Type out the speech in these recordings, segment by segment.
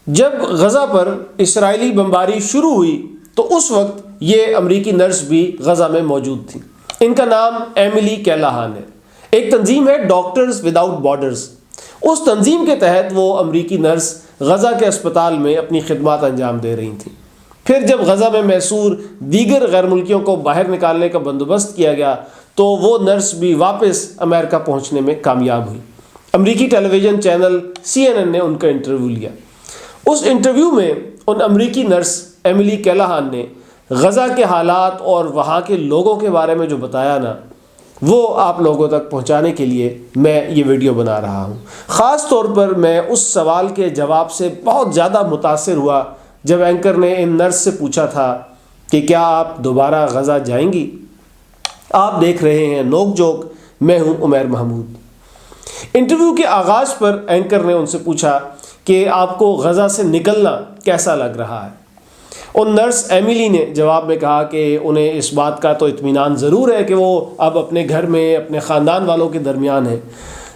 جب غزہ پر اسرائیلی بمباری شروع ہوئی تو اس وقت یہ امریکی نرس بھی غزہ میں موجود تھی۔ ان کا نام ایملی کیلاہان ہے۔ ایک تنظیم ہے ڈاکٹرز وداؤٹ بارڈرز۔ اس تنظیم کے تحت وہ امریکی نرس غزہ کے اسپتال میں اپنی خدمات انجام دے رہی تھیں۔ پھر جب غزہ میں محصور دیگر غیر ملکیوں کو باہر نکالنے کا بندوبست کیا گیا تو وہ نرس بھی واپس امریکہ پہنچنے میں کامیاب ہوئی۔ امریکی ٹیلی ویژن چینل CNN نے ان کا انٹرویو لیا۔ اس انٹرویو میں ان امریکی نرس ایملی کیلاہان نے غزہ کے حالات اور وہاں کے لوگوں کے بارے میں جو بتایا نا، وہ آپ لوگوں تک پہنچانے کے لیے میں یہ ویڈیو بنا رہا ہوں۔ خاص طور پر میں اس سوال کے جواب سے بہت زیادہ متاثر ہوا جب اینکر نے ان نرس سے پوچھا تھا کہ کیا آپ دوبارہ غزہ جائیں گی؟ آپ دیکھ رہے ہیں نوک جھوک، میں ہوں عمیر محمود۔ انٹرویو کے آغاز پر اینکر نے ان سے پوچھا کہ آپ کو غزہ سے نکلنا کیسا لگ رہا ہے؟ ان نرس ایملی نے جواب میں کہا کہ انہیں اس بات کا تو اطمینان ضرور ہے کہ وہ اب اپنے گھر میں اپنے خاندان والوں کے درمیان ہیں،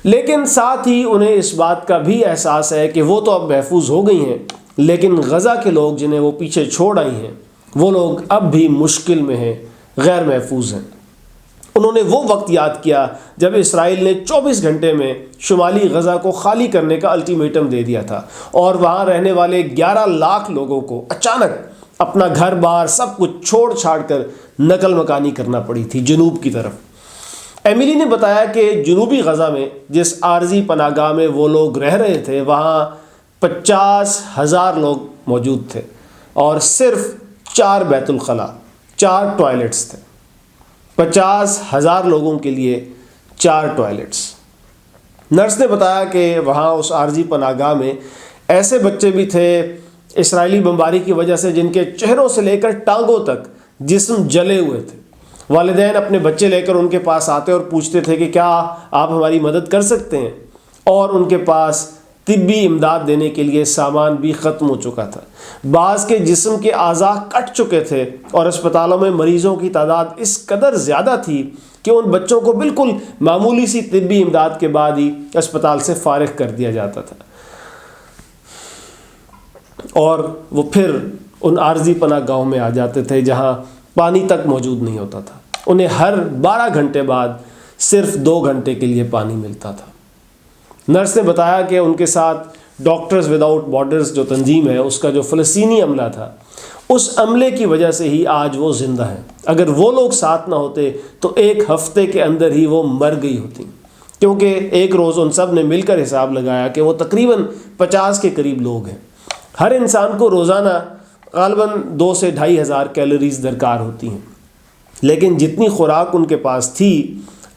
لیکن ساتھ ہی انہیں اس بات کا بھی احساس ہے کہ وہ تو اب محفوظ ہو گئی ہیں، لیکن غزہ کے لوگ جنہیں وہ پیچھے چھوڑ آئی ہیں وہ لوگ اب بھی مشکل میں ہیں، غیر محفوظ ہیں۔ انہوں نے وہ وقت یاد کیا جب اسرائیل نے 24 گھنٹے میں شمالی غزہ کو خالی کرنے کا الٹیمیٹم دے دیا تھا اور وہاں رہنے والے 11 لاکھ لوگوں کو اچانک اپنا گھر بار سب کچھ چھوڑ چھاڑ کر نقل مکانی کرنا پڑی تھی جنوب کی طرف۔ ایملی نے بتایا کہ جنوبی غزہ میں جس عارضی پناہ گاہ میں وہ لوگ رہ رہے تھے وہاں 50,000 لوگ موجود تھے اور صرف 4 بیت الخلاء، 4 ٹوائلٹس تھے۔ 50,000 لوگوں کے لیے 4 ٹوائلٹس۔ نرس نے بتایا کہ وہاں اس عارضی پناہ گاہ میں ایسے بچے بھی تھے اسرائیلی بمباری کی وجہ سے جن کے چہروں سے لے کر ٹانگوں تک جسم جلے ہوئے تھے۔ والدین اپنے بچے لے کر ان کے پاس آتے اور پوچھتے تھے کہ کیا آپ ہماری مدد کر سکتے ہیں، اور ان کے پاس طبی امداد دینے کے لیے سامان بھی ختم ہو چکا تھا۔ بعض کے جسم کے اعضاء کٹ چکے تھے اور اسپتالوں میں مریضوں کی تعداد اس قدر زیادہ تھی کہ ان بچوں کو بالکل معمولی سی طبی امداد کے بعد ہی اسپتال سے فارغ کر دیا جاتا تھا، اور وہ پھر ان عارضی پناہ گاہوں میں آ جاتے تھے جہاں پانی تک موجود نہیں ہوتا تھا۔ انہیں ہر 12 گھنٹے بعد صرف 2 گھنٹے کے لیے پانی ملتا تھا۔ نرس نے بتایا کہ ان کے ساتھ ڈاکٹرز وداؤٹ بارڈرز جو تنظیم ہے اس کا جو فلسطینی عملہ تھا، اس عملے کی وجہ سے ہی آج وہ زندہ ہیں۔ اگر وہ لوگ ساتھ نہ ہوتے تو 1 ہفتے کے اندر ہی وہ مر گئی ہوتی، کیونکہ ایک روز ان سب نے مل کر حساب لگایا کہ وہ تقریباً 50 کے قریب لوگ ہیں۔ ہر انسان کو روزانہ غالباً 2 سے 2,500 کیلوریز درکار ہوتی ہیں، لیکن جتنی خوراک ان کے پاس تھی،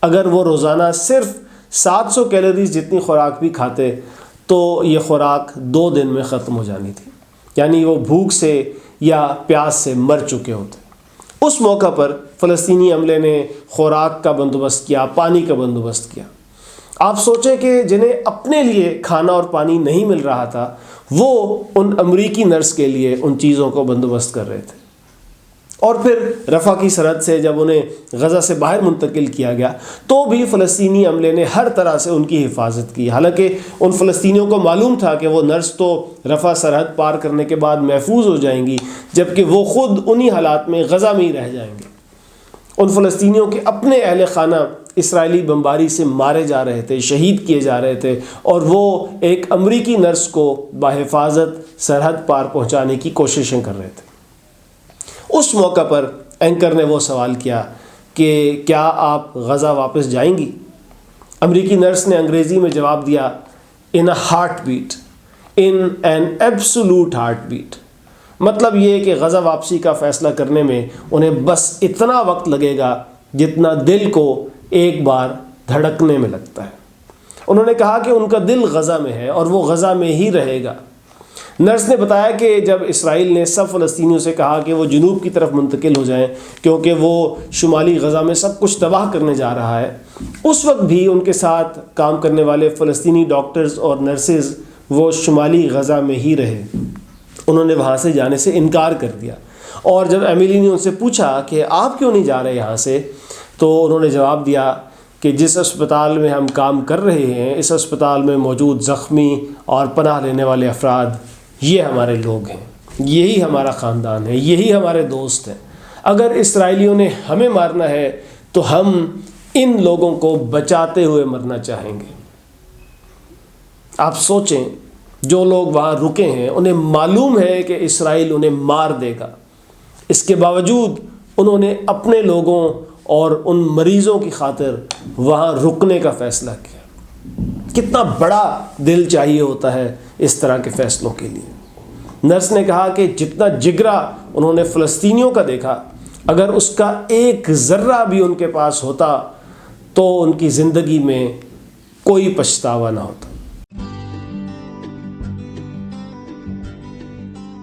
اگر وہ روزانہ صرف 700 کیلوریز جتنی خوراک بھی کھاتے تو یہ خوراک 2 دن میں ختم ہو جانی تھی، یعنی وہ بھوک سے یا پیاس سے مر چکے ہوتے۔ اس موقع پر فلسطینی عملے نے خوراک کا بندوبست کیا، پانی کا بندوبست کیا۔ آپ سوچیں کہ جنہیں اپنے لیے کھانا اور پانی نہیں مل رہا تھا وہ ان امریکی نرس کے لیے ان چیزوں کو بندوبست کر رہے تھے۔ اور پھر رفح کی سرحد سے جب انہیں غزہ سے باہر منتقل کیا گیا تو بھی فلسطینی عملے نے ہر طرح سے ان کی حفاظت کی، حالانکہ ان فلسطینیوں کو معلوم تھا کہ وہ نرس تو رفح سرحد پار کرنے کے بعد محفوظ ہو جائیں گی، جبکہ وہ خود انہی حالات میں غزہ میں ہی رہ جائیں گے۔ ان فلسطینیوں کے اپنے اہل خانہ اسرائیلی بمباری سے مارے جا رہے تھے، شہید کیے جا رہے تھے، اور وہ ایک امریکی نرس کو بحفاظت سرحد پار پہنچانے کی کوششیں کر رہے تھے۔ اس موقع پر اینکر نے وہ سوال کیا کہ کیا آپ غزہ واپس جائیں گی؟ امریکی نرس نے انگریزی میں جواب دیا، in a heartbeat, in an absolute heartbeat. مطلب یہ کہ غزہ واپسی کا فیصلہ کرنے میں انہیں بس اتنا وقت لگے گا جتنا دل کو ایک بار دھڑکنے میں لگتا ہے۔ انہوں نے کہا کہ ان کا دل غزہ میں ہے اور وہ غزہ میں ہی رہے گا۔ نرس نے بتایا کہ جب اسرائیل نے سب فلسطینیوں سے کہا کہ وہ جنوب کی طرف منتقل ہو جائیں کیونکہ وہ شمالی غزہ میں سب کچھ تباہ کرنے جا رہا ہے، اس وقت بھی ان کے ساتھ کام کرنے والے فلسطینی ڈاکٹرز اور نرسز وہ شمالی غزہ میں ہی رہے۔ انہوں نے وہاں سے جانے سے انکار کر دیا، اور جب ایملی نے ان سے پوچھا کہ آپ کیوں نہیں جا رہے یہاں سے، تو انہوں نے جواب دیا کہ جس اسپتال میں ہم کام کر رہے ہیں اس اسپتال میں موجود زخمی اور پناہ لینے والے افراد یہ ہمارے لوگ ہیں، یہی ہمارا خاندان ہے، یہی ہمارے دوست ہیں۔ اگر اسرائیلیوں نے ہمیں مارنا ہے تو ہم ان لوگوں کو بچاتے ہوئے مرنا چاہیں گے۔ آپ سوچیں، جو لوگ وہاں رکے ہیں انہیں معلوم ہے کہ اسرائیل انہیں مار دے گا، اس کے باوجود انہوں نے اپنے لوگوں اور ان مریضوں کی خاطر وہاں رکنے کا فیصلہ کیا۔ کتنا بڑا دل چاہیے ہوتا ہے اس طرح کے فیصلوں کے لیے۔ نرس نے کہا کہ جتنا جگرا انہوں نے فلسطینیوں کا دیکھا، اگر اس کا ایک ذرہ بھی ان کے پاس ہوتا تو ان کی زندگی میں کوئی پچھتاوا نہ ہوتا۔